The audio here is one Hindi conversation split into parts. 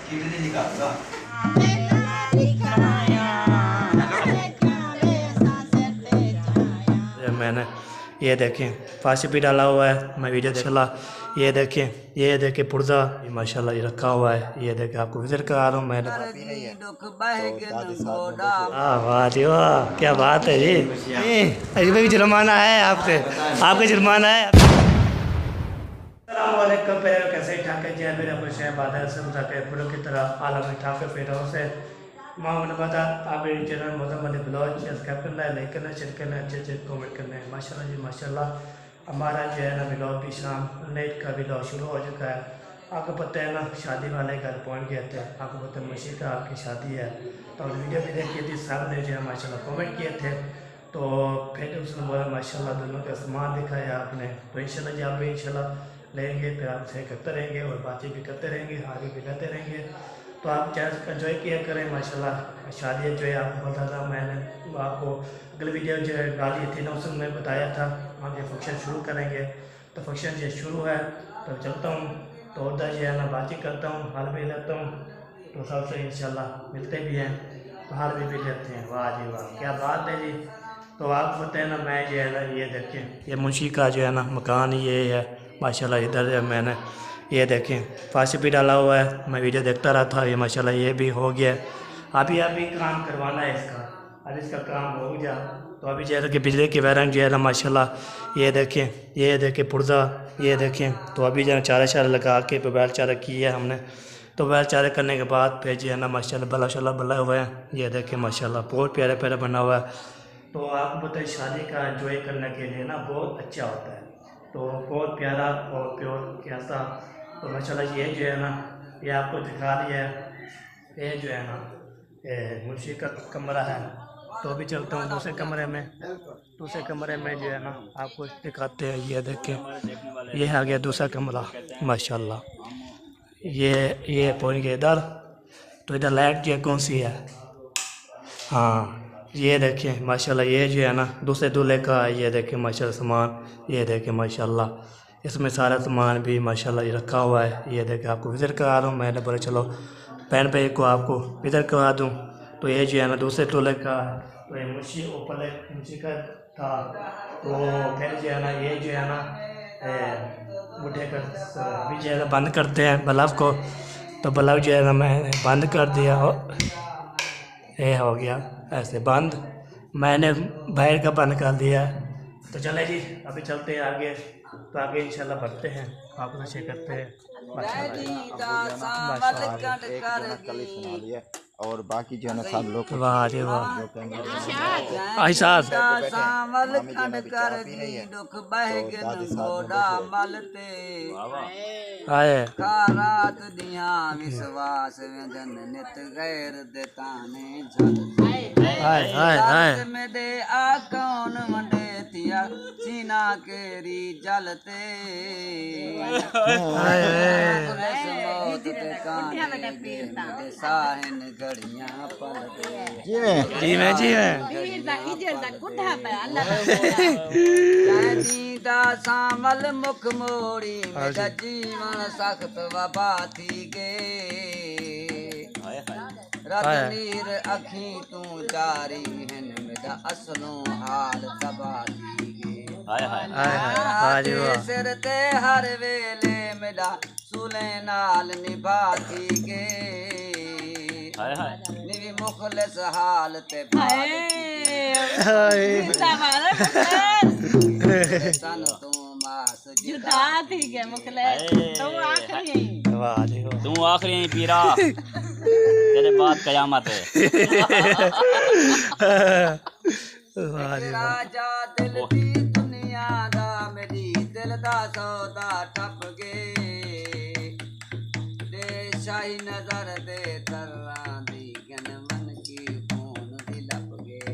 कितनी निकालूंगा मैंने ये देखें फांसी भी डाला हुआ है। मैं वीडियो चला ये देखें पुर्जा माशाल्लाह ये रखा हुआ है। ये देखें आपको विजिट करा रहा हूँ मैंने। वाह जी वाह क्या बात है जी। अभी भी जुर्माना है आपसे, आपका जुर्माना है। अस्सलामुअलैकुम प्यारे कैसे ठाके जी मेरा खुश है बादल सब ठाके फूलों की तरह आलम ठाके फिर से माँ ने बता आप चैनल मोहम्मद ब्लॉग सब्सक्राइब करना है, लाइक करना है, शेयर करना है, अच्छे कमेंट करना है। माशाल्लाह जी माशाल्लाह हमारा जो है ना ब्लॉग भी शाम नाइट का ब्लॉग शुरू हो चुका है। आपको पता है ना शादी वाले घर पहुँच गए थे। आपको पता है मशीद का आपकी शादी है तो वीडियो भी देखी थी, सब ने जो है माशाल्लाह कमेंट किए थे। तो फिर उसने बोला माशाल्लाह दोनों का सामान दिखाया आपने। तो इंशाल्लाह जी आप भी इंशाल्लाह लेंगे फिर आपसे करते रहेंगे और बातचीत भी करते रहेंगे, आगे भी करते रहेंगे। तो आप चाहे एंजॉय किया करें माशाल्लाह। शादी जो है आपको पता था, मैंने आपको अगली वीडियो जो है डाली थी ना उसमें मैं बताया था आगे फंक्शन शुरू करेंगे। तो फंक्शन जो शुरू है तो चलता हूँ तो उधर जो है ना बातचीत करता हूँ, हाल भी लेता हूँ। तो सबसे इंशाल्लाह मिलते भी हैं तो हाल भी लेते हैं। वाह जी वाह क्या बात है जी। तो आपको पता है ना मैं जो है ना ये देखें ये मुंशी का जो है ना मकान ये है माशाल्लाह। इधर मैंने ये देखें फांसी भी डाला हुआ है। मैं वीडियो देखता रहा था ये माशाल्लाह ये भी हो गया। अभी काम करवाना है इसका, अब इसका काम हो गया तो अभी जैसे कि बिजली की वायरिंग जो है ना माशाल्लाह ये देखें पुर्जा ये देखें। तो अभी जो है चारा शारा लगा के बैल चारा किया है हमने। तो बैल चारा करने के बाद फिर जो है ना माशाल्लाह बल्ला शल्ला बल्ला हुआ है। ये देखें माशाल्लाह बहुत प्यारा प्यारा बना हुआ है। तो आपको पता है शादी का एंजॉय करने के लिए ना बहुत अच्छा होता है। तो बहुत प्यारा और प्योर कैसा। तो माशाल्लाह ये जो है ना ये आपको दिखा दिया है। ये जो है ना ये मुंशी का कमरा है। तो अभी चलता हूँ दूसरे कमरे में। दूसरे कमरे में जो है ना आपको दिखाते हैं। ये देखें ये आ गया दूसरा कमरा माशाल्लाह। ये पहुँच गया इधर। तो इधर लाइट जो कौन सी है, हाँ ये देखें माशाल्लाह ये जो है ना दूसरे दूल्हे का ये देखें माशाल्लाह सामान। ये देखें माशाल्लाह इसमें सारा सामान भी माशाल्लाह ये रखा हुआ है। ये देखें आपको विज़िट करा रहा हूँ। मैंने बोला चलो बहन भाई को आपको विज़िट करवा दूँ। तो ये जो है ना दूसरे दूल्हे का तो ये मुंशी ऊपर मुंशी का था। तो फिर जो है ना ये जो है ना बुढ़े का अभी जो है ना बंद करते हैं बल्ब को। तो बल्ब जो है ना मैंने बंद कर दिया और ये हो गया ऐसे बंद। मैंने बाहर का बंद कर दिया। तो चले जी अभी चलते हैं आगे। तो आगे इंशाल्लाह बढ़ते हैं, आपको नशे करते हैं और बाकी जो है ना सब लोग वाह रे वाह आई आए रात दिया विश्वास व्यंजन नित गैर देताने आए आए आए में दे आ कौन मंडे थिया सीना केरी जलते साहन घड़ियां पलते जी मैं दा सामल मुख मोड़ी मेरा जीवन सख्त वबा थी गे रतनीर अखी तू जारी हन मेरा असलों हाल तबा थी गे सिर ते हर वेले मेरा सुले नाल निभा थी गे निवी मुखलिस हाल ते तन तू मास जुदा थी गए मुखलिस तू आखिरी पीरा तेरे बाद कयामत है। राजा दिल दी दुनिया दा मेरी दिल दा सौदा ठप गे दे शाही नजर दे तरह दी गन मन की खून दी लप गे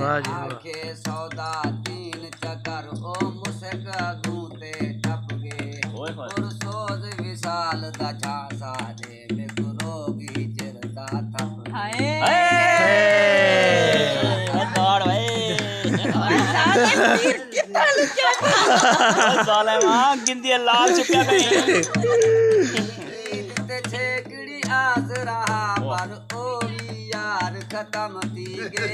आखे सौदा तीन चकर ओ मुसक घूते ठप गे और सोज विशाल दा झांसा दे में गुरोगी जिरदा थप गिनती लाल चुका छेकड़ी आ खत्म थी गे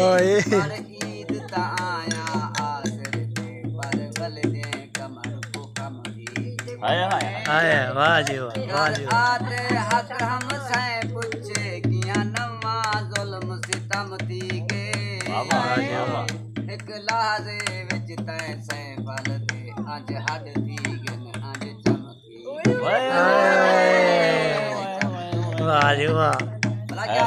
ओए पर ईद ता आया आसर ते पर बल दे कमर को कम थी गे हाय हाय आए वाह जी वाह घर आते हक हम से पूछे किया नवा जुल्म सितम थी गे एक लाजे विच तै से फल दे अज हद थी गन अज चमकी वाह जी वाह भला क्या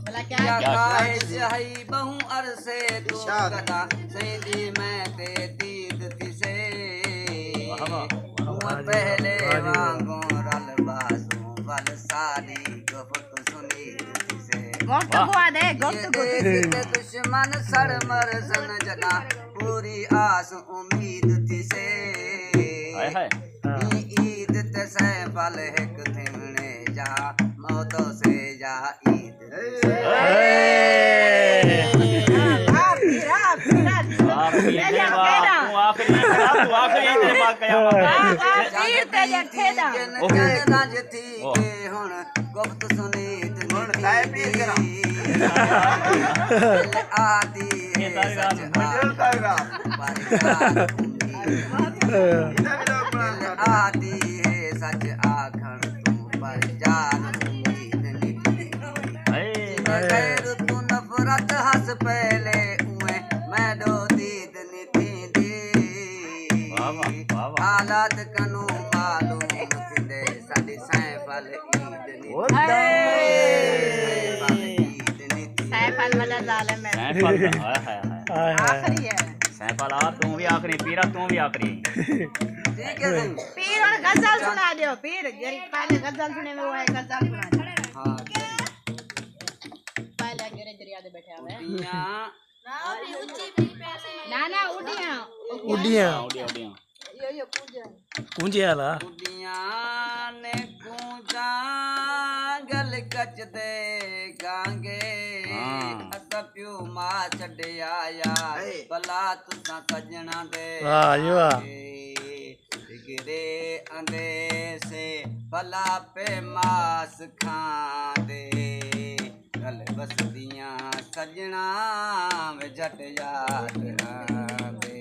भला क्या क्या काहे सही बहु अरसे तू कदा सैदी मैं ते दीद थी से पहले वांगो रल बासू वल सादी गुफ्त सुनी थी से दुश्मन सड़ मर सन जना पूरी आस उम्मीद थी से ईद ते से फल हिक थिमणे जा मौतों से जा ईद थी के हुन गुफ्त सुनीत आती सच आती है सच आखण तू पर जान उम्मीद निकली खैर तू नफरत हंस पहले उए मैं दो दीद निथी दी हालात कनु मालूम थिंदे साडी सैफल ईद सैफल मदद जालिम है आखिरी है सैफल आ तू भी आखिरी पीरा तू भी आखिरी ठीक है पीर और गजल सुना दियो पीर जरी पहले गजल सुने में वो है गजल सुना दो हां पहले जरे दरिया दे बैठे आवे ना ना उड़िया उड़िया यो पूजा पूंजे वाला उड़िया ने कूंजा गल कच दे गांगे अस प्यू मां छड़े आया भला तुसा सजना दे वाह जी वाह गिरे अंदे से भला पे मास खांदे गल बसदियां सजना में झट याद आंदे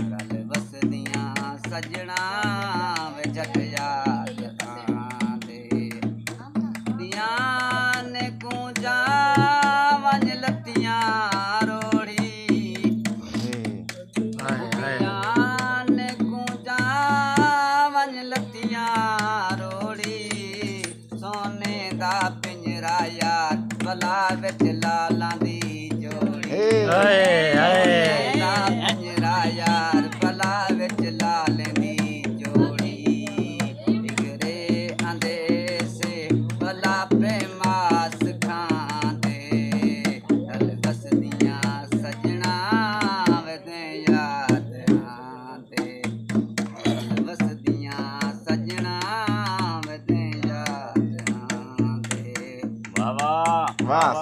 गल बसदियां सजना में झट याद आंदे दियां ने कूंजा वंज लतियां रोड़ी ने कूंजा वंज लतियां रोड़ी सोने दा पिंजरा यार भला विच लालां दी जोड़ी पिंजरा यार भला विच लालें दी जोड़ी गिरे आंदे से भला पे मास खांदे गल बसदियां सजना वदे याद आंदे गल बसदियां सजना वदे याद आंदे वाह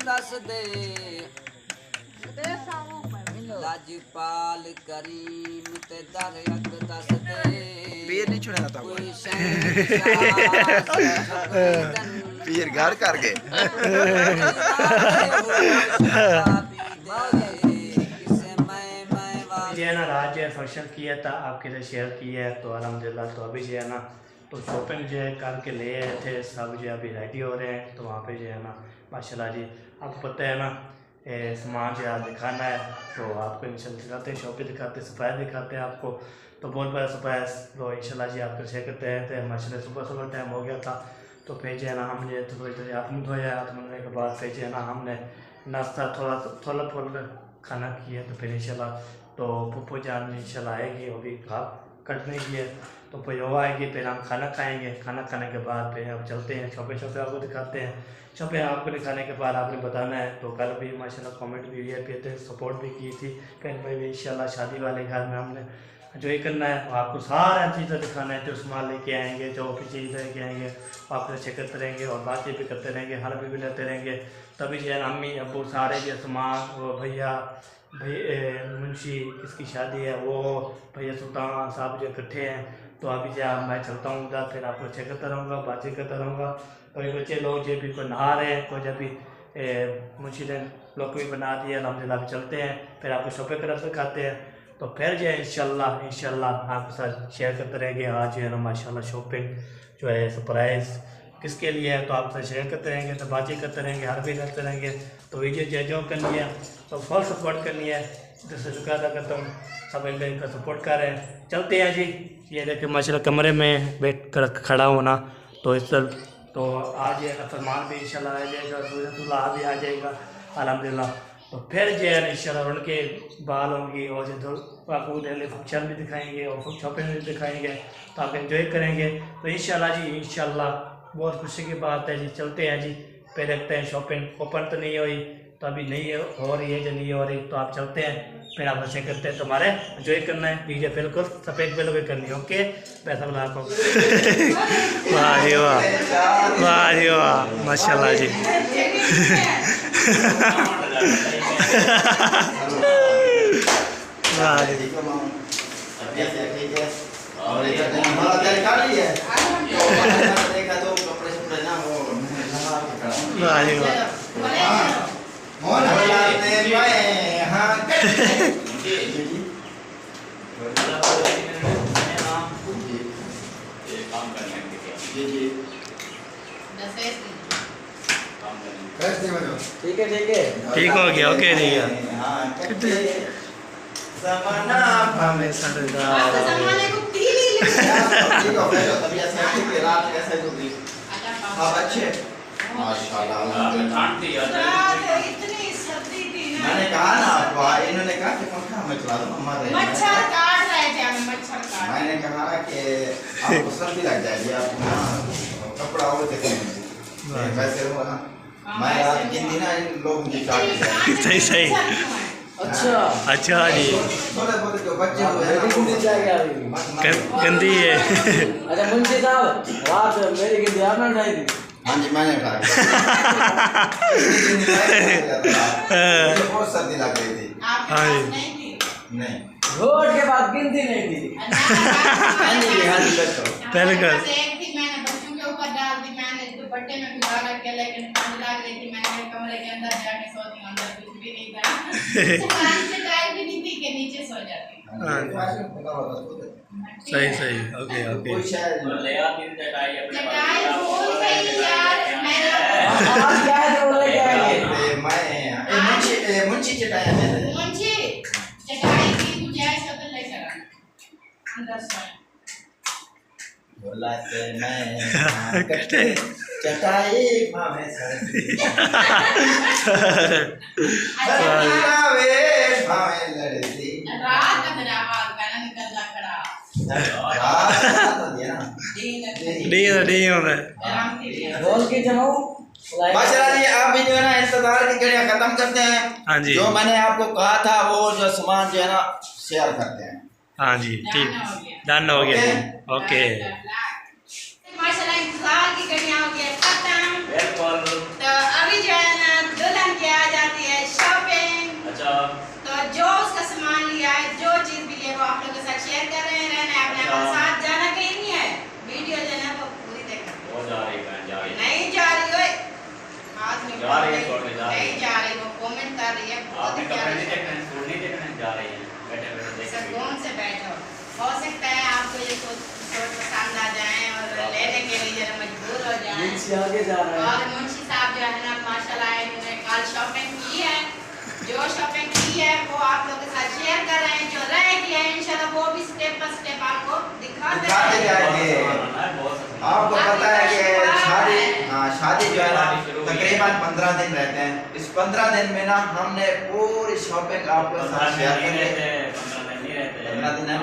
दस दे लाजपाल करीम ते दर अक दस दे पीर नहीं छुड़ेगा तो कोई पीर घर कर गए जो है ना रात जो है फंक्शन किया था आपके साथ शेयर किया है तो अल्हम्दुलिल्लाह तो अभी जो है ना तो शॉपिंग जो है करके ले आए थे सब जो है अभी रेडी हो रहे हैं तो वहाँ पे जो है ना माशाल्लाह जी आपको पता है ना सामान जो है दिखाना है तो आपको इंशाल्लाह दिखाते हैं शॉपिंग दिखाते हैं सफ़ाई दिखाते हैं आपको तो बहुत बड़ा सफ़ाई तो इंशाल्लाह जी आपको शेयर करते हैं तो माशाल्लाह सुबह टाइम हो गया था तो फिर जो है ना हमने थोड़ी देर हाथ मुँह धोया हाथ धोने के बाद फिर जो है ना हमने नाश्ता थोड़ा खाना किया तो फिर इंशाल्लाह तो पप्पू जान इंशाल्लाह आएगी वो भी घाव कटने की है तो फिर वो आएगी फिर हम खाना खाएंगे खाना खाने के बाद फिर हम चलते हैं शॉपिंग आपको दिखाते हैं शॉपिंग आपको दिखाने के बाद आपने बताना है तो कल भी माशाल्लाह कमेंट भी हुई है फिर सपोर्ट भी की थी कहीं पर भी इंशाल्लाह शादी वाले घर में हमने एंजॉय करना है। आपको सारा चीज़ें दिखाना है, जो सामान लेके आएंगे, जो भी चीज़ लेके आएंगे आप अच्छे करते रहेंगे और बातें भी करते रहेंगे, हर भी लेते रहेंगे। तभी जो है अम्मी अब्बू सारे जो सामान वो भैया मुंशी किसकी शादी है वो भैया सुल्तान साहब जो इकट्ठे हैं। तो अभी जो मैं चलता हूँ उधर, फिर आपको अच्छे करता रहूँगा, बातें करता रहूँगा। कभी बच्चे लोग जो भी कोई नहा रहे हैं, कोई जब भी मुंशी ने लोग भी बना दिया, अल्हम्दुलिल्लाह भी चलते हैं, फिर आपको शॉपिंग कर दिखाते हैं। तो फिर जो है इंशाल्लाह आपके साथ शेयर करते रहेंगे। आज जो है ना माशाल्लाह शॉपिंग जो है सरप्राइज़ किसके लिए है, तो आपके साथ शेयर करते रहेंगे, तो बातें करते रहेंगे, हर भी करते रहेंगे। तो वीडियो जो करनी है तो फुल सपोर्ट करनी है, जिससे शुक्र अदा करता हूँ सब एक का सपोर्ट कर रहे हैं। चलते हैं जी। ये देखिए माशाल्लाह कमरे में बैठ कर खड़ा होना, तो इस तरह तो आज फरमान भी इंशाल्लाह आ जाएगा, सूरतुल्लाह भी आ जाएगा अल्हम्दुलिल्लाह। तो फिर जो है इंशाल्लाह उनके बाल होंगी और जो आपको डेली फंक्शन भी दिखाएंगे और शॉपिंग भी दिखाएंगे, तो आप एंजॉय करेंगे। तो इंशाल्लाह जी इंशाल्लाह बहुत खुशी की बात है जी। चलते हैं जी, पे देखते हैं शॉपिंग ओपन तो नहीं हुई, तो अभी नहीं हो रही है, जो नहीं हो रही तो आप चलते हैं, फिर आप अच्छे करते हैं। तुम्हारे एंजॉय करना है, वीडियो बिल्कुल सफ़ेद बिल्कुल करनी है। ओके पैसा बना को वाह जी वाह, वाह जी वाह, माशाल्लाह जी। वाह जी और इधर हमारा तेल काली है देखा तो कपड़े सुपड़े ना वो वाह जी वाह, मोहन बोलाते मैं हां जी ठीक है ठीक हो गया। ओके जी ज़माना हमें सरदार अच्छे माशाल्लाह मैंने कहा ना आपको, इन्होंने कहा कि पंखा मैं चला दूं, मच्छर काट रहे थे हमें, मच्छर काट। मैंने कहा कि आपको सर्दी लग जाएगी, आप कपड़ा और देखेंगे वैसे हुआ ना, मैं आज किन दिन इन लोग मुझे काट सही सही। अच्छा जी थोड़े बहुत जो बच्चे हुए ना गंदी है। अच्छा मुंशी साहब रात मेरी गिनती आपने उठाई थी? हाँ जी मैंने उठाया बहुत सर्दी लग रही थी। हाँ जी नहीं रोड के बाद गिनती नहीं थी। हाँ जी पहले कर एक थी मैंने बच्चों के ऊपर डाल दी, मैंने दुपट्टे में भिगा रखे, लेकिन ठंड लग रही थी, मैंने कमरे के अंदर जाके सो दी, अंदर कुछ भी नहीं था, टाइम भी नहीं थी कि नीचे सो जाती। सही सही। ओके ओके चटाई भूल गई यार मैंने। आज क्या है जो लेके आएंगे? मैं मुंशी चटाया मैंने मुंशी चटाई की गुंजाइश तो लेकर आना अंदर से। बोलाते मैं चटाई भावे सर्दी भावे भावे लड़ती रात का मेरा आवाज गाना निकल जा खड़ा डी होना राम की लिए। रोल की जमाओ माशाल्लाह जी। आप भी जो है ना इंतजार की घड़ियां खत्म करते हैं। हाँ जी जो मैंने आपको कहा था वो जो सामान जो है ना शेयर करते हैं। हाँ जी ठीक, डन हो गया जी। ओके माशाल्लाह इंतजार की घड़ियां हो गई खत्म। तो अभी जो है ना दुल्हन की आ जाती है शॉपिंग। अच्छा तो जो उसका सामान लिया है, जो चीज भी है वो आप लोगों के साथ शेयर कर रहे हैं। रहना है अपने अपने साथ, जाना कहीं नहीं है। वीडियो जो है ना वो पूरी देखना। वो जा रही है, जा रही है। नहीं जा रही ओए, हाथ में जा रही है, छोड़ के जा रही है। नहीं जा रही, वो कमेंट कर रही है बहुत आपने ही कपड़े प्यारी। नहीं देखने, सूट नहीं देखने, जा रही है। बैठे बैठे देख रही है। सुकून से बैठो। हो सकता है आपको ये सूट पसंद आ जाए और लेने के लिए जरा मजबूर हो जाए। मुंशी आगे जा रहा है। और मुंशी साहब जो है ना माशाल्लाह इन्होंने कल शॉपिंग की है, जो शॉपिंग की है वो आप लोगों के साथ शेयर कर रहे हैं। जो रह गया है इंशाल्लाह वो भी स्टेप बाय स्टेप आपको दिखाते दिखाते हैं। जाएंगे। आपको पता है कि शादी जो है ना तकरीबन 15 दिन रहते हैं। इस 15 दिन में ना हमने पूरी शॉपिंग आपके साथ शेयर करेंगे। 15 दिन है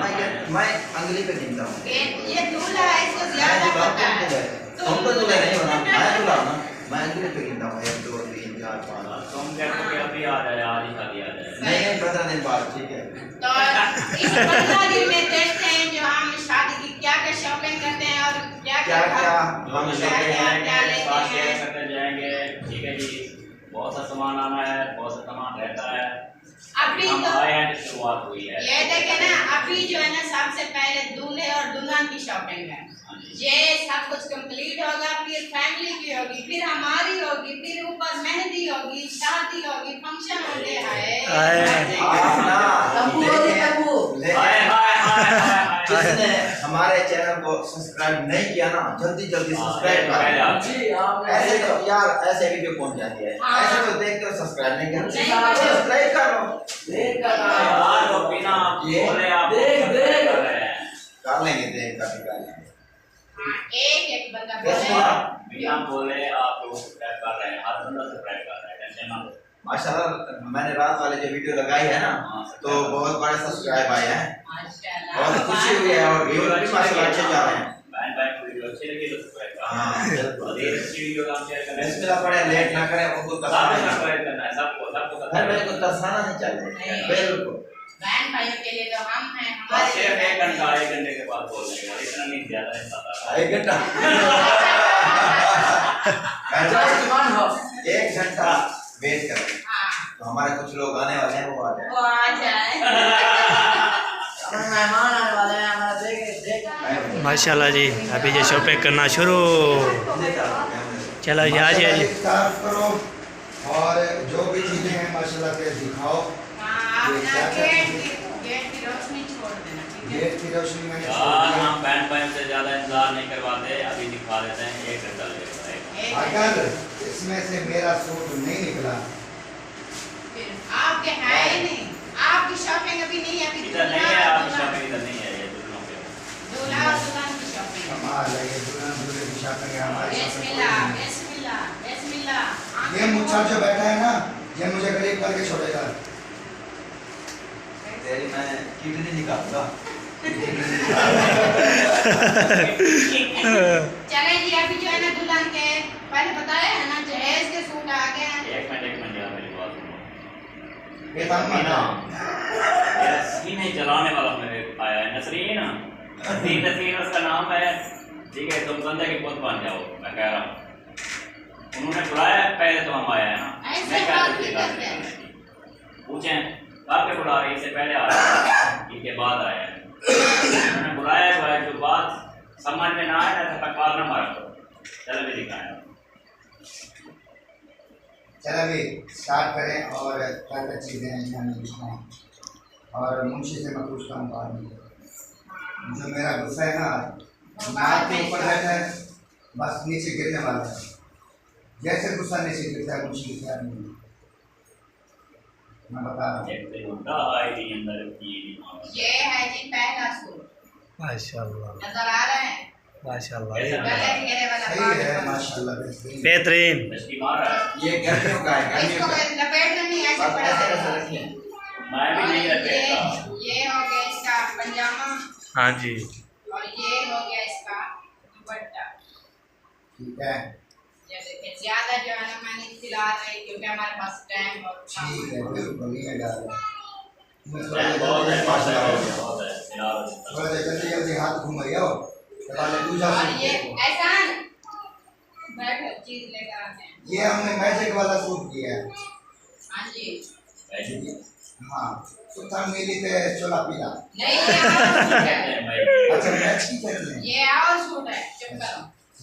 मैं अंगली पे गिनता हूँ। ये दूल्हा है, इसको ज्यादा पता है। तुम तो दूल्हे नहीं हो ना, मैं दूल्हा हूँ ना, मैं अंगली पे गिनता हूँ। 1 2 3 4 5 तुम कहते हो कि अभी आ जाए, आज ही खाली आ जाए। नहीं 15 दिन बाद ठीक है। तो इस 15 दिन में देखते हैं जो हम शादी की क्या क्या शॉपिंग करते हैं और क्या क्या क्या हम हम लेते हैं। क्या लेते साथ शेयर हैं। करते जाएंगे। ठीक है जी, बहुत सा सामान आना है, बहुत सा सामान रहता है। अभी हम तो आए हैं तो शुरुआत हुई है। ये देखे ना, अभी जो है ना सबसे पहले दूल्हे और दुल्हन की शॉपिंग है। ये सब कुछ कंप्लीट होगा, फिर फैमिली की होगी, फिर हमारी होगी, फिर ऊपर मेहंदी होगी, शादी होगी, फंक्शन होंगे। आप ना हाय हाय हाय हाय जिसने हमारे चैनल को सब्सक्राइब नहीं किया ना, जल्दी जल्दी सब्सक्राइब करें। जी आप ऐसे तो यार ऐसे वीडियो कौन जाती है, हाँ। ऐसे तो देख कर सब्सक्राइब नहीं नहीं करते। करते। सब्सक्राइब करो, देख कर यार वो बिना ये बोले आप देख, देख। कर रहे हैं। कर लेंगे देख कर निकालेंगे। एक एक बंदा Yes, बोले। ma'am. बिना बोले आप लोग सब्सक्राइब कर रहे हैं, हर बंदा सब्सक्राइब कर रहा है, टेंशन ना लो। माशाल्लाह मैंने रात वाले जो वीडियो लगाई है ना, तो बहुत बड़े सब्सक्राइब आए हैं, माशाल्लाह। बहुत खुशी हुई है और व्यूअर भी माशाल्लाह अच्छे जा रहे हैं। बहन भाई को वीडियो अच्छी लगी तो सब्सक्राइब करें। हाँ, बिल्कुल। और ये अच्छी वीडियो का हम शेयर करें। बिस्मिल्लाह पढ़े, लेट ना करें, उनको सबको तरसाना नहीं सब्सक्राइब करना है, सबको सबको चाहिए। मेरे को सब्सक्राइब तरसाना नहीं चाहिए, नहीं। बिल्कुल। बहन भाइयों के लिए तो हम हैं, बस हमारे सिर्फ लिए एक घंटा, 1 घंटे के बाद बोल देंगे, इतना नहीं ज्यादा नहीं पता। 1 घंटा जस्ट वन हो 1 घंटा वेट करें, हाँ, तो हमारे कुछ लोग आने वाले हैं, वो आ जाए। वो आ जाए। हमारे मेहमान आने वाले हैं हमारा देख माशाल्लाह जी, अभी ये शॉपिंग करना शुरू। चलो जी आ जाइए जी। तारीफ करो और जो भी चीजें हैं माशाल्लाह से दिखाओ। हाँ, ये अपना क्या क्या गेट की रोशनी छोड़ देना, ठीक है? गेट की रोशनी मैंने छोड़ यार दिया। हम बहन भाई से ज्यादा इंतजार नहीं करवाते, अभी दिखा देते हैं, 1 घंटा लगेगा। एक अगर इसमें से मेरा सूट नहीं निकला फिर आपके है ही नहीं, आपकी शॉपिंग अभी नहीं है, अभी इधर नहीं है, आपकी शॉपिंग इधर नहीं है, ये दूल्हों के। दूल्हा और दुल्हन की शॉपिंग है। कमाल है, ये दुल्हन दूल्हे की शॉपिंग है हमारी बिस्मिल्लाह, शॉपिंग। बिस्मिल्लाह, बिस्मिल्लाह। ये मुच्छा जो बैठा है ना, ये मुझे गरीब करके छोड़ेगा। तेरी मैं किडनी निकालूंगा। चले जी, अभी जो है ना दुल्हन के पहले बताया है ना, जहेज के सूट आ गए हैं। 1 मिनट यार, मेरी बात सुनो। ये तम ना मेरा सीने जलाने वाला मेरे आया है, नसरीन। नसरीन उसका नाम है, ठीक है, तुम बंदे के पुत बन जाओ, मैं कह रहा हूँ। उन्होंने बुलाया पहले तो हम आए हैं ना, ऐसे मैं क्या बात नहीं करते हैं। पूछें आपके बुला रहे, इससे पहले आ रहे हैं, इनके बाद आए हैं। उन्होंने बुलाया तो है, जो बात समझ में ना आए ना तो पकवार ना मारा करो। चलो भी दिखाएं। चल अभी स्टार्ट करें और क्या क्या चीज़ें हैं जो हमें दिखाएं। और मुंशी से मैं पूछता हूँ बाद में, जो मेरा गुस्सा है ना, नाक के ऊपर बैठा है, बस नीचे गिरने वाला है। जैसे गुस्सा नीचे गिरता है मुंशी के साथ में, मैं बता रहा हूँ। एक दिन उनका आए थी अंदर की ये है जी पहला सूट, माशाल्लाह नजर आ रहे हैं? माशाल्लाह गले घेरे वाला सही पाग है वाला। माशाल्लाह, बेहतरीन। बेहतरीन। दस्ती मार रहा है। ये गर्मियों का है, इसको गर्मियों का। कोई लपेट में नहीं, ऐसे बस पड़ा ऐसे ऐसे है। रखिए। मैं भी नहीं और रखता। ये हो गया इसका पंजामा हाँ जी, और ये हो गया इसका दुपट्टा। ठीक है, ये देखिए, ज्यादा जो है ना मैंने फिलहाल नहीं, क्योंकि हमारे पास टाइम और ठीक है, बिल्कुल ये डाल रहा मैं थोड़ा बहुत है, जल्दी बहुत है, यार। थोड़ा जल्दी जल्दी हाथ घुमाइयो वाले दूसरा और सूट ये देखो। एहसान बैठो, चीज लेकर आते हैं। ये हमने मैजिक वाला सूट किया है। हाँ जी, हाँ, सुल्तान मिली थे चोला पीला। नहीं ये और सूट है, अच्छा मैच की कहते हैं। ये और सूट है, चुप करो।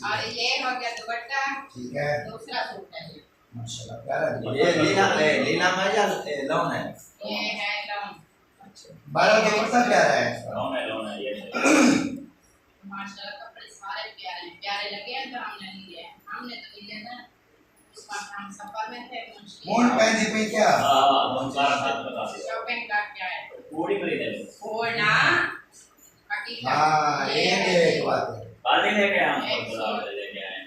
और ये हो गया दुपट्टा, ठीक है, दूसरा सूट है ये। माशाल्लाह प्यारा दिया। ये लीला में या लौन है? ये है लॉन्ग। बारह दुपट्टा प्यारा है। माशाल्लाह कपड़े सारे प्यारे हैं, प्यारे लगे हैं तो हमने लिए हैं। हमने तो लिए ना, इस वक्त हम सफर में थे, मोन पहनती पई क्या? शॉपिंग का क्या है, पूरी खरीदे ओढ़ना हकीकत। हाँ, ये भी एक बात है। बाल्टी लेके हम लेके आए हैं।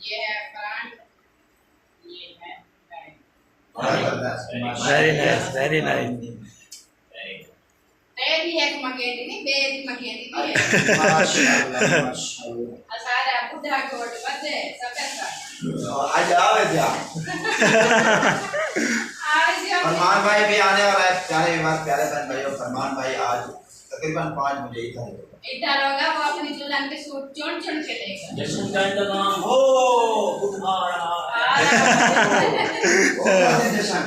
ये है फ्रंट, ये है बैक। जबरदस्त, वेरी माशाल्लाह। Nice, very nice. ते भी एक मगेदी नहीं, बेदी मगेदी भी है। माशाल्लाह, माशाल्लाह। सारा बुढ़ा कोट बदे सब ऐसा। आज आवे जा। आज फरमान भाई भी आने वाला है, प्यारे बात प्यारे बहन भाइयों, फरमान फरमान भाई आज तकरीबन 5 बजे इधर होगा वो अपनी दुल्हन के सूट चुन चुन के लेगा। जश्न का इंतजाम हो बुधवार जशन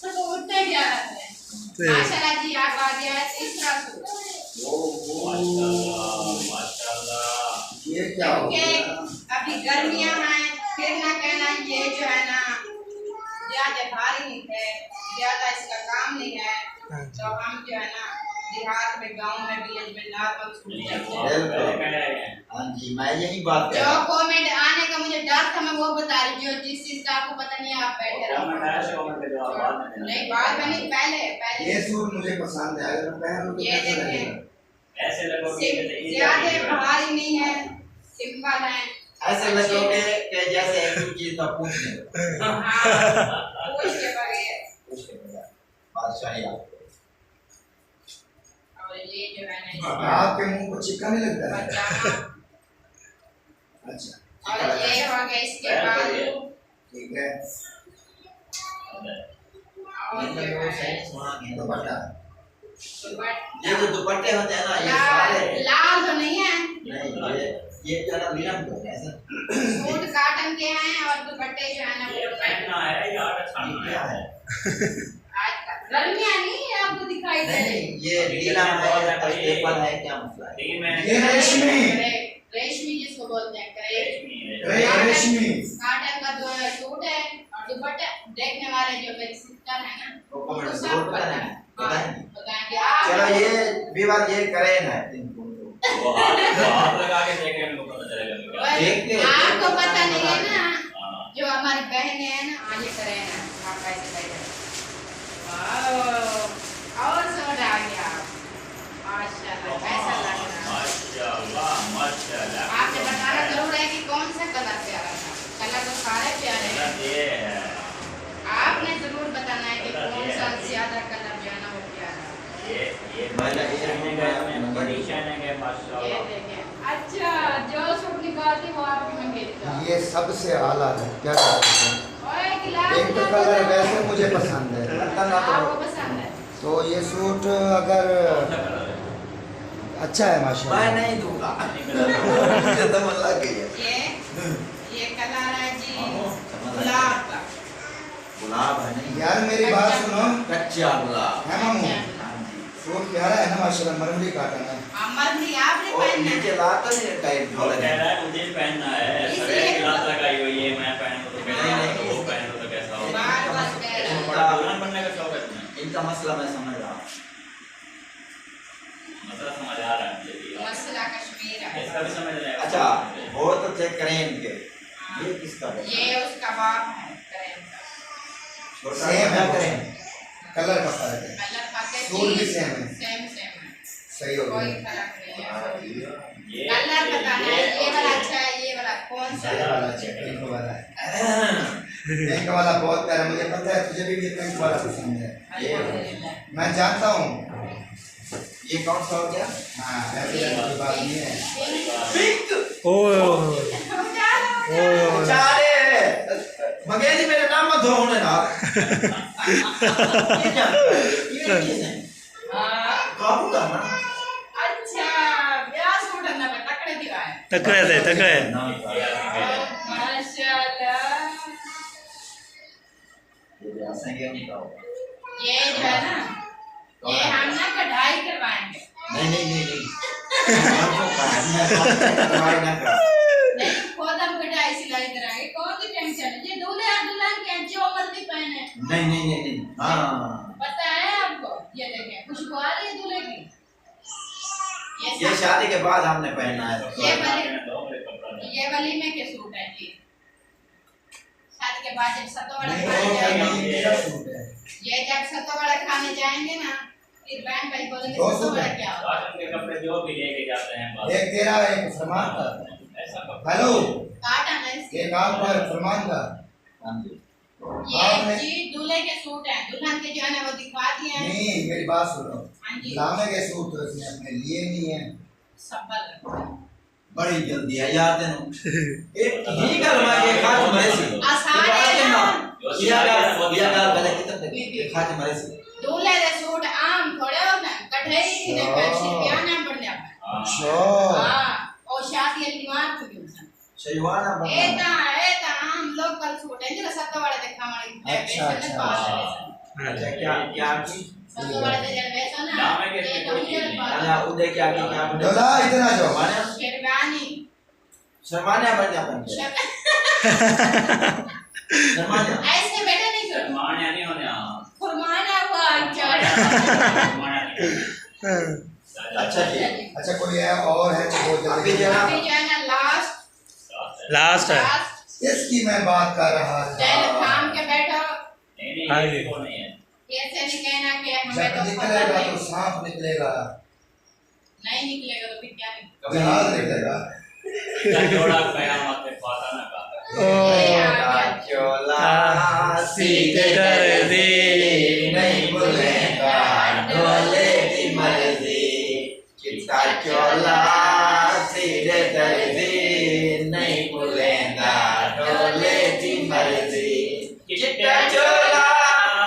तो उठते क्या रहते हैं। माशाल्लाह जी आप आ गया है तीसरा सूट। माशाल्लाह ये क्या हो क्योंकि गया? अभी गर्मियां हैं, फिर ना कहना ये जो है ना ज्यादा भारी नहीं है, ज्यादा इसका काम नहीं है, तो हम जो है ना देहात में गांव में विलेज में नॉर्मल सूट चलते हैं। हाँ जी मैं यही बात कर जो रहा हूँ। कमेंट आने का मुझे डर था मैं वो बता रही हूँ, जो जिस चीज का आपको पता नहीं है आप बैठे रहो। नहीं बाद में नहीं, पहले ये पहले सूट मुझे पसंद है, अगर मैं पहनूं तो ये कैसा देखें, लगेगा? ऐसे लगोगे ज्यादा भारी नहीं है, सिंपल है। ऐसे लगोगे कि जैसे एक चीज का पूछने हाँ, पूछ के बगैर। पूछने लगा बादशाही आपको। और ये जो है ना आपके मुंह को चिपका नहीं लगता है? पजामा, अच्छा और ये हो गया इसके बाजू, ठीक है। और ये जो तो है सही सुना के दुपट्टा दुपट्टा। ये जो दुपट्टे होते हैं ना ये लाल सारे लाल तो नहीं है, नहीं ये क्या ना मीरम को ऐसा सूट काटन के हैं और दुपट्टे जो है ना ये वो पहनना है या ये छानना क्या है है आज तक गर्मियां नहीं है आपको दिखाई दे रही। नहीं ये नीला है स्टेपल है क्या मसला है? लेकिन मैंने ये रेशमी रेशमी जिसको बोलते हैं क्रेप। रेशमी काटन का जो सूट है और दुपट्टा देखने वाले जो मेरी सिस्टर है ना वो कमेंट उनको जरूर सब पता है। बताएंगे बताएंगे आप। चलो ये विवाद ये करें ना इनको वो हाथ लगा के देखें उनको पता चलेगा क्या। देखते आपको पता नहीं है ना, हाँ। जो हमारी बहनें हैं ना आगे करे ना आप ऐसे बैठे और समझ आ गया माशाल्लाह कैसा लग रहा है। माशाल्लाह माशाल्लाह आपने बताना जरूर है कि कौन सा कलर प्यारा था। कलर तो सारे प्यारे हैं, ये है आपने जरूर बताना है कि कौन सा ज्यादा कलर जो है ना वो प्यारा है। ये शाइनिंग है इसमें, बड़ी शाइनिंग है ये माशाल्लाह। देखें, अच्छा जो सूट निकालती वो आपकी मंगेतरा ये सबसे आला है, क्या कर सकते हैं? और एक लाल एक तो कलर वैसे मुझे पसंद है, आपको पसंद है। तो ये सूट अगर कौन सा कलर है? अच्छा है मैं माशाल्लाह। नहीं दूंगा मुझे तो मन लग गई है ये कलर है जी गुलाब का। गुलाब है नहीं यार मेरी बात सुनो, कच्चा गुलाब है मामू अच्छा। सूट प्यारा है ना माशाल्लाह, मरमरी काटन है। मरमरी आपने और पहनना नीचे है। लाता नहीं टाइट वो झोले कह रहा है मुझे पहनना है, इसलिए सरे गिलास लगाई हुई है, मैं पहनूं तो कैसा नहीं, होगा, वो पहनूं तो कैसा होगा। बार बार कह रहा इसको है। बड़ा दुल्हन बनने का शौक है तुम्हें? इनका मसला मैं समझ रहा हूँ मसला समझ आ रहा है मुझे भी। मसला कश्मीर है। इसका भी समझ रहे हैं। अच्छा वो तो चेक करें इनके ये किसका है? ये उसका बाप है करें का। छोटा सेम क्या है, करें कलर का फर्क है, कलर खाते सूट भी सेम है। सेम सेम है, सही हो कोई गया। फर्क नहीं है। ये कलर बताना है, ये वाला अच्छा है, ये वाला कौन सा ये है? वाला अच्छा, पिंक वाला है। पिंक वाला बहुत प्यारा, मुझे पता है तुझे भी ये पिंक वाला पसंद है। अल्हम्दुलिल्लाह। मैं जानता हूँ। ये कौन सा हो गया हाँ ऐसी कोई बात नहीं है। पिंक ओए बेचारे मंगेजी मेरे नाम मत धो होने ना ये जानता है ये चीज है हाँ, काबू करना अच्छा ब्याह सूट है ना मैं तकड़े दिखाए। तकड़े माशाल्लाह। ये ऐसा क्या नहीं होगा ये जो है ना ये हम ना कढ़ाई करवाएंगे। नहीं नहीं नहीं नहीं हमको करवाई ना कर नहीं खुद हम कढ़ाई सिलाई कराएंगे, कौन सी टेंशन है। ये दूल्हे और दुल्हन के जो मर्जी पहने, नहीं नहीं नहीं नहीं हाँ पता है आपको। ये देखें खुशबू आ रही है दूल्हे की। ये शादी के बाद हमने पहना है ये वलीमे के सूट है जी। शादी के बाद जब सतोवड़ा नहीं, खाने वो जाएंगे, मेरा सूट है। ये जब सतोवड़ा खाने जाएंगे ना फिर बहन भाई बोलेंगे दो सूट सतोवड़ा है। क्या होता कॉटन के कपड़े जो भी लेके जाते हैं बस एक तेरा एक फरमान का। ऐसा कपड़ा। हेलो है। काटन है इसके। एक आपका एक फरमान का। हाँ जी ये आपने- जी दूल्हे के सूट हैं, दुल्हन के जो है ना वो दिखा दिए हैं। नहीं मेरी बात सुनो, हाँ जी लाने के सूट तो इसने अपने लिए नहीं है। सबल बड़ी जल्दी है यार तेनू एक ही कर मैं ये खाज मरे सी आसान है ना। ये गाल पहले कितने खाज मरे सी दूल्हे के सूट आम थोड़े होते हैं, है ही नहीं पर शिरवियाना बढ़ जा अच्छा हां और शादी अलीवार को भी शैवाना एता हम लोकल सूट है जो सब वाले देखा हमारे अच्छा, अच्छा क्या क्या की सब वाले दे वैसा ना नाम है कि ये कोई चीज़ नहीं। अला उदय क्या की क्या बने डोला इधर आ जाओ माने शेरवानी शर्माने बन जा बन शर्माने ऐसे बेटा नहीं करो माने नहीं होने फरमाना हुआ चढ़ अच्छा जी अच्छा कोई है और है जो बहुत अभी जल्दी जो अभी जो है ना लास्ट है इसकी मैं बात कर रहा चल था थाम के बैठो नहीं हाँ नहीं जी। ये वो नहीं है ऐसे नहीं कहना कि हमें जब तो पता निकलेगा नहीं तो सांप निकलेगा नहीं निकलेगा तो फिर क्या निकलेगा जहाज निकलेगा जोड़ा कयामत में पता ना का चोला सीधे कर दे नहीं बोलेगा ढोले की मर्जी चिट्टा चोला सीधे कर दे नहीं बोलेगा ढोले की मर्जी चिट्टा चोला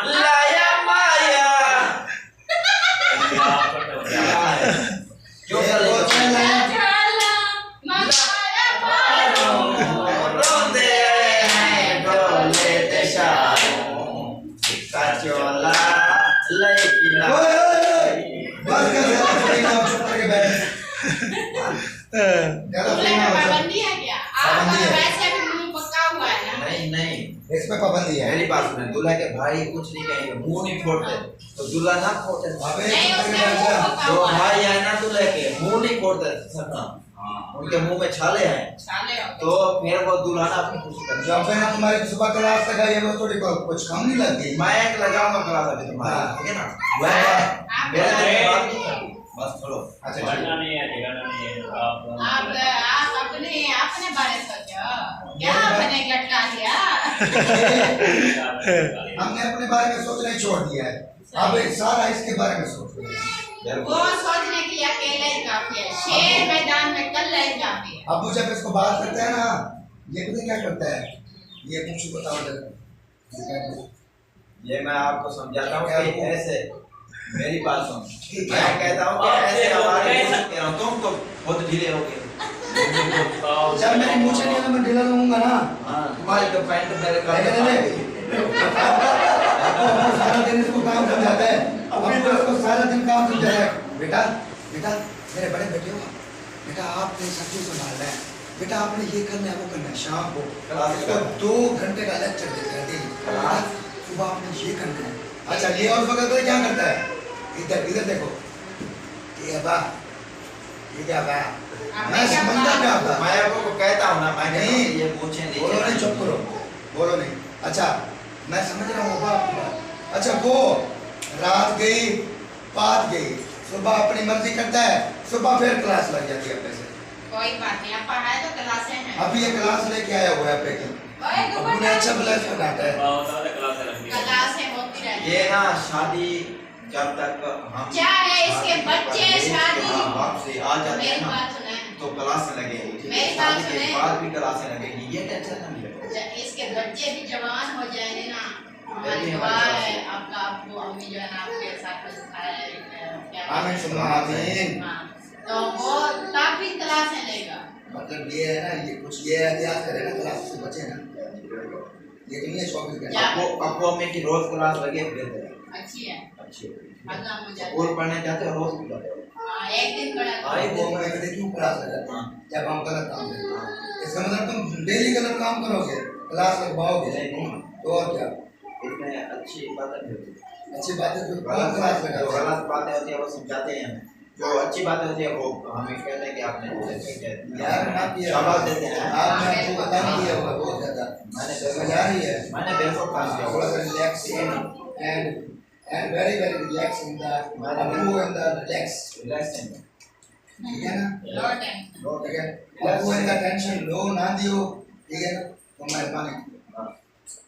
लाया माया जो कर ले चला मगाया पारो रोंदे हैं ढोले ते शारों चिट्टा चोला लड़की ना ओए ओए बस कर दे थोड़ी ना चुप करके बैठ ज्यादा तुमने फ्री ना हो पाबंदी है क्या पाबंदी आपका है। वैसे भी मुंह पक्का हुआ है ना नहीं नहीं इस पे पाबंदी है मेरी बात सुने दूल्हा के भाई कुछ नहीं कहेंगे मुंह नहीं फोड़ते तो दूल्हा ना फोड़ते अबे नहीं चुप उसने करके बैठ मुंह जा पक्का जो हुआ है भाई है ना दूल्हे के मुंह नहीं फोड़ते सबका उनके मुंह में छाले हैं साले हो तो फिर वो दूल्हा ना अपनी खुशी कर जब मैंने तुम्हारी सुबह क्लास लगाई है वो थोड़ी कुछ कम नहीं लगती मैं एक लगाऊंगा क्लास अभी तुम्हारा हाँ। ठीक है ना मैं मेरे दिल में बात नहीं करती बस छोड़ो अच्छा ठीक बढ़ना है नहीं है ठिकाना नहीं है आप आप अपने अपने बारे सोचो क्या बने लटका दिया हमने अपने बारे में सोचना ही छोड़ दिया है अब एक सारा इसके बारे में सोच रहे हैं वो सोचने के लिए अकेले ही काफी है शेर मैदान में कल ही काफी है अब जब इसको बात करते हैं ना ये पता क्या करता है ये कुछ बताओ जरा ये मैं आपको समझाता हूँ कि ऐसे मेरी बात सुन मैं कहता हूँ कि ऐसे हमारे कह रहा हूँ तुम तो बहुत ढीले हो गए जब मेरी मुंह से नहीं मैं ढीला लूंगा ना हाँ तुम्हारी तो पैंट मेरे आपको सारा दिन इसको काम समझाता है अब इसको सारा दिन काम समझाता है बेटा बेटा मेरे बड़े बेटे हो बेटा आपने सब कुछ संभालना है बेटा आपने ये करना है वो करना है शाम को इसको 2 घंटे का लेक्चर देते हैं डेली सुबह आपने ये करना है अच्छा ये और वक्त तो क्या करता है इधर इधर देखो ये बा ये क्या बा मैं समझता क्या था मैं आपको कहता हूँ ना मैं कहता हूँ नहीं। ये पूछे बोलो नहीं चुप करो बोलो नहीं अच्छा मैं समझ रहा हूँ बाप अच्छा वो रात गई बात गई सुबह अपनी मर्जी करता है सुबह फिर क्लास लग जाती है अपने से कोई बात नहीं आप पढ़ाए तो क्लासें हैं अभी ये क्लास लेके आया हुआ है अपने की ओए अपने अच्छा भला इसको डांटा है बहुत ज्यादा क्लास लगती है क्लासें होती रहती ये ना शादी जब तक हम चाहे इसके शादी बच्चे पर शादी हाँ, वापसी आ जाते हैं मेरी ना बात सुने तो क्लासें लगेगी ठीक है? मेरी बात शादी के सुने। बाद भी क्लासें लगेगी ये टेंशन नहीं है इसके बच्चे भी जवान हो जाएंगे ना हमारी यही दुआ हमारी है दुआ है। आपका आपको अम्मी जो है ना आपके साथ में सिखाए आमीन सुनो आमीन तो वो काफी क्लासें लेगा मतलब ये है ना ये कुछ ये एहतियात करे ना क्लास से बचे ना ये नहीं है 24 घंटे क्या? आपको हमें की रोज क्लास लगे बेहतर है अच्छी है अच्छी है अल्लाह मुझे और पढ़ने जाते हो रोज भी जाते हो हाँ, एक दिन पढ़ा हाँ, एक वो मैं कहते क्यों क्लास लगाते हैं जब हम गलत काम करते हैं इसका मतलब तुम डेली गलत काम करोगे क्लास लगवाओगे तो और क्या इसमें अच्छी बातें भी होती है अच्छी बात है जो गलत क्लास जो लगाते हैं गलत बातें होती है वो समझाते हैं हमें जो अच्छी बातें होती है वो हमें कहते हैं कि आपने बोले ठीक है यार ना किया शाबाश देते हैं आपने आपको बता नहीं किया होगा बहुत ज्यादा मैंने समझ आ रही है मैंने बेवकूफ काम किया थोड़ा होगा सा relax and very relax in the move and the relax relax time ठीक है ना लो टेंशन लो ठीक है आपको इनका टेंशन लो ना दियो ठीक है ना तो मेहरबानी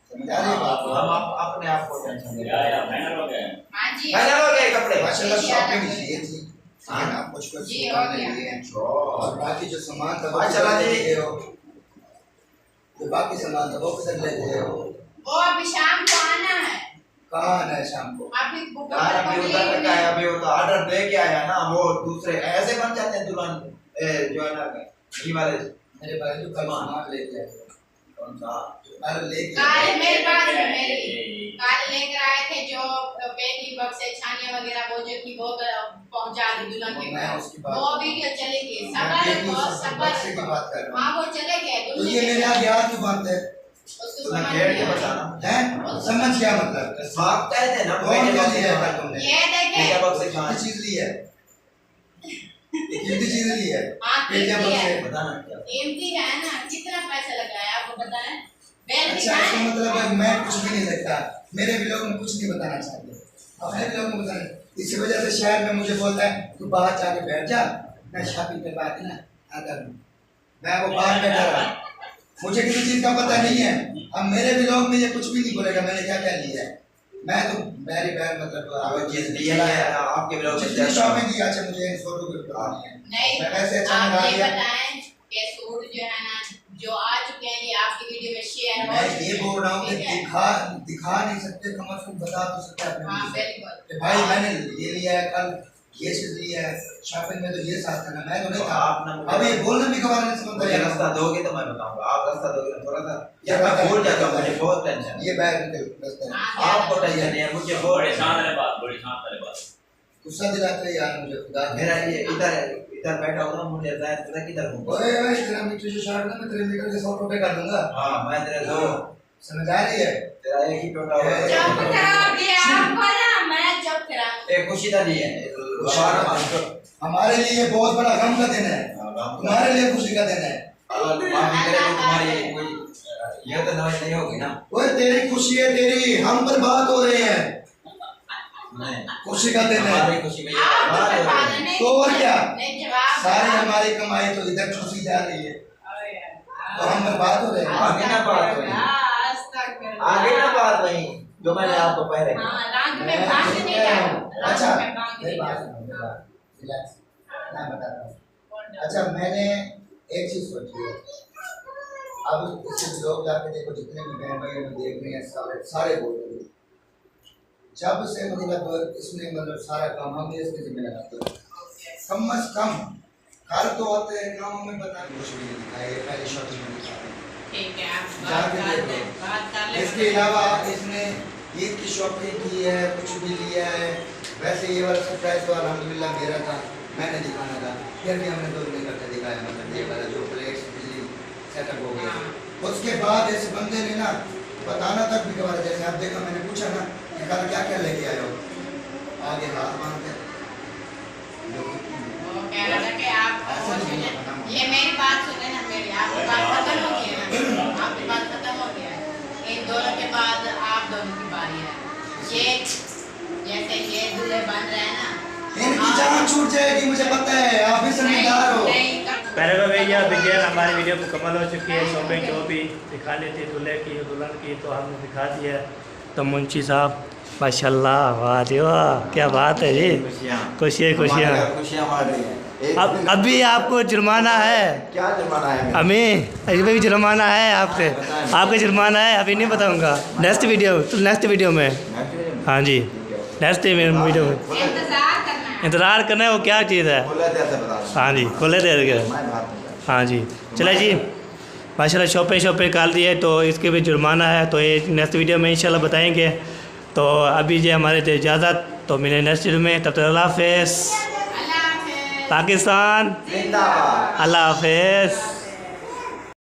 समझ आ रही है बात हम अपने आप को टेंशन दे या फाइनल हो गया हाँ जी फाइनल हो गए कपड़े माशाल्लाह शॉपिंग ये थी हाँ ना कुछ कुछ जी, दुकान हो गया। लिए हैं जो और बाकी जो सामान था वो माशाल्लाह किधर जी। ले गए हो जो बाकी सामान था वो किधर ले गए हो वो अभी शाम को आना है कहाँ आना है शाम को? अभी यार अभी उधर तक आया, अभी वो तो ऑर्डर दे के आया ना, वो दूसरे ऐसे बन जाते हैं दुल्हन जो है ना ये वाले। मेरे भाई जो कल सामान लेके आए थे। कौन सा? कल लेके काल मेरे पास है, ये- मेरी काल लेकर आए थे जो बेटी बक्स से छानिया वगैरह वो जो थी वो पहुंचा दी दुल्हन के मैं पास। उसकी बात वो वीडियो चले गए मैं सबर बेटी बहुत से सबर बक्से की बात कर रहा हूँ। हाँ वो चले गए तो दुल्हन ये के मेरे पास। आगे हाथ क्यों बांधते हैं? उसको तुम्हें समझ खेल नहीं के आया। बताना हैं? समझ क्या मतलब? साफ कहते हैं ना कौन बेटे क्या बक्स से लिया है खाना। तुमने? ये देखे बेटे बक्स से खाना। कितनी चीज ली है? कितनी चीज ली है? हाँ पेटियां कीमती बक्स है, से। बताना क्या? कीमती है ना, कितना पैसा लगाया आपको बताएं? बेल अच्छा इसका दिखाएं? मतलब है मैं कुछ भी नहीं लगता, मेरे भी लोग में कुछ नहीं बताना चाहते, अपने भी लोग में बताना। इसी वजह से शहर में मुझे बोलता है तू बाहर जाके बैठ जा, मैं शॉपिंग करवा के ना आता हूँ। मैं वो बाहर बैठा रहा, मुझे किसी चीज का पता नहीं है। अब मेरे भी लोग में ये कुछ भी नहीं बोलेगा मैंने क्या क्या लिया है। मैं तो बैरी बैर मतलब वो चीज दी है आपके ब्लॉग में। जितनी शॉपिंग की अच्छा मुझे इन फोटो की बतानी है। नहीं मैं वैसे अच्छा आप लगा ये लिया। बताएं कि सूट जो है ना जो आ चुके हैं ये आपकी वीडियो में शेयर हो मैं चुके ये हैं, बोल रहा हूँ कि ठीक है? दिखा नहीं सकते, कम से कम बता तो सकते अपने हाँ मुंह से। Very good. कि भाई मैंने ये लिया है, कल ये चीज ली है, शॉपिंग में तो ये साथ था ना, मैं तो नहीं था। आप ना मुझे- अब ये बोलने भी कबार नहीं समझता मुझे यार। रास्ता दोगे तो मैं बताऊंगा, आप रास्ता दोगे ना थोड़ा सा ये यार मैं बता- भूल जाता हूँ, मुझे बहुत टेंशन है। ये बैग निकल रास्ते में। हाँ, आपको टेंशन नहीं है, मुझे बहुत बड़े टेंशन शांत है। रहे बात, बड़ी शांत रहे बात। गुस्सा दिलाते यार मुझे खुदा। मेरा ये इधर बैठा हुआ ना, मुझे जाहिर पता किधर घूम। ओए ओए तेरा मीटर से शॉर्ट ना, मैं तेरे मीटर के 100 टोटे कर दूंगा। हाँ मैं तेरे दो, समझ आ रही है? तेरा एक ही टोटा हुआ है। चुप करो ये आपको ना, मैं चुप कराऊं। एक खुशी का नहीं है, हमारे लिए ये बहुत बड़ा गम का दिन है, तुम्हारे लिए खुशी का दिन है। तुम्हारी कोई ये तो नहीं होगी ना। ओए तेरी खुशी है, तेरी हम पर बात हो रही है, नहीं, खुशी का दिन है। हमारी खुशी में ये आप बात हो बता रही है। देने तो और क्या? नहीं जवाब सारी दो। हमारी कमाई तो इधर खुशी जा रही है, तो हम पर बात हो रही है। आगे ना बात हुई, आगे ना बात वही जो मैंने आपको पहले कहा। हाँ रंग में भाग नहीं जाओ, अच्छा रंग में भाग मेरी नहीं बात जाओ। सुनो, मेरी बात, रिलैक्स, मैं बताता हूँ। अच्छा मैंने एक चीज सोची है, अब इससे लोग जाके देखो, जितने भी बहन भाई हमें देख रहे हैं सारे बोल रहे हैं। जब से मतलब इसने मतलब सारा काम हम इसके जिम्मे लगाते हैं, कम से कम घर तो आते हैं, काम हमें बता कुछ भी नहीं दिखाया, ये पहली शॉपिंग में दिखा रहे हैं। ठीक है आप जाके बात कर देखो। ले, बात कर ले। इसके अलावा इसने ईद की शॉपिंग की है, कुछ भी लिया है। वैसे ये वाला सरप्राइज तो अल्हम्दुलिल्लाह मेरा था, मैंने दिखाना था, फिर भी हमने 2 दिन करके दिखाया, मतलब ये वाला जो प्लेट्स बिजली सेटअप हो गया। उसके बाद इस बंदे ने ना बताना तक भी कहा, जैसे आप देखा मैंने पूछा ना कि कल क्या क्या लेके आए हो, आगे हाथ मांगते वो कह रहा था कि आप ये मेरी बात सुने ना, मेरी आपकी बात खत्म हो गई है ना, आपकी बात खत्म हो गया है। इन दोनों के बाद आप दोनों की बारी है। ये जैसे ये दूल्हे बन रहे हैं ना, इनकी जान छूट जाएगी, मुझे पता है, आप भी समझदार हो। पहले का भैया विजय हमारी वीडियो मुकम्मल हो चुकी है। शॉपिंग जो भी दिखानी थी दूल्हे की दुल्हन की तो हमने दिखा दी है। तो मुंशी साहब माशाल्लाह, वाह जी वाह, क्या बात है जी, खुशियाँ खुशियाँ। खुशियाँ मार रही हैं। अब अभी आपको जुर्माना है, क्या जुर्माना है मेरा? हमें अभी भी जुर्माना है आपसे, आपका जुर्माना है, अभी नहीं बताऊंगा, नेक्स्ट वीडियो में। हाँ जी नेक्स्ट वीडियो में इंतजार करना है। इंतज़ार करना है, वो क्या चीज़ है। बोला था ऐसे बता दो। हाँ जी खोले दे देंगे। मैं बात नहीं करता। हाँ जी चले जी, माशाल्लाह शॉपिंग काल दी है, तो इसके भी जुर्माना है, तो ये नेक्स्ट वीडियो में इंशाल्लाह बताएंगे। तो अभी जो हमारे जो इजाज़त, तो मिले नेक्स्ट वीडियो में, तब तक अल्लाह हाफिज़। अल्लाह हाफिज़। पाकिस्तान जिंदाबाद। अल्लाह हाफिज़।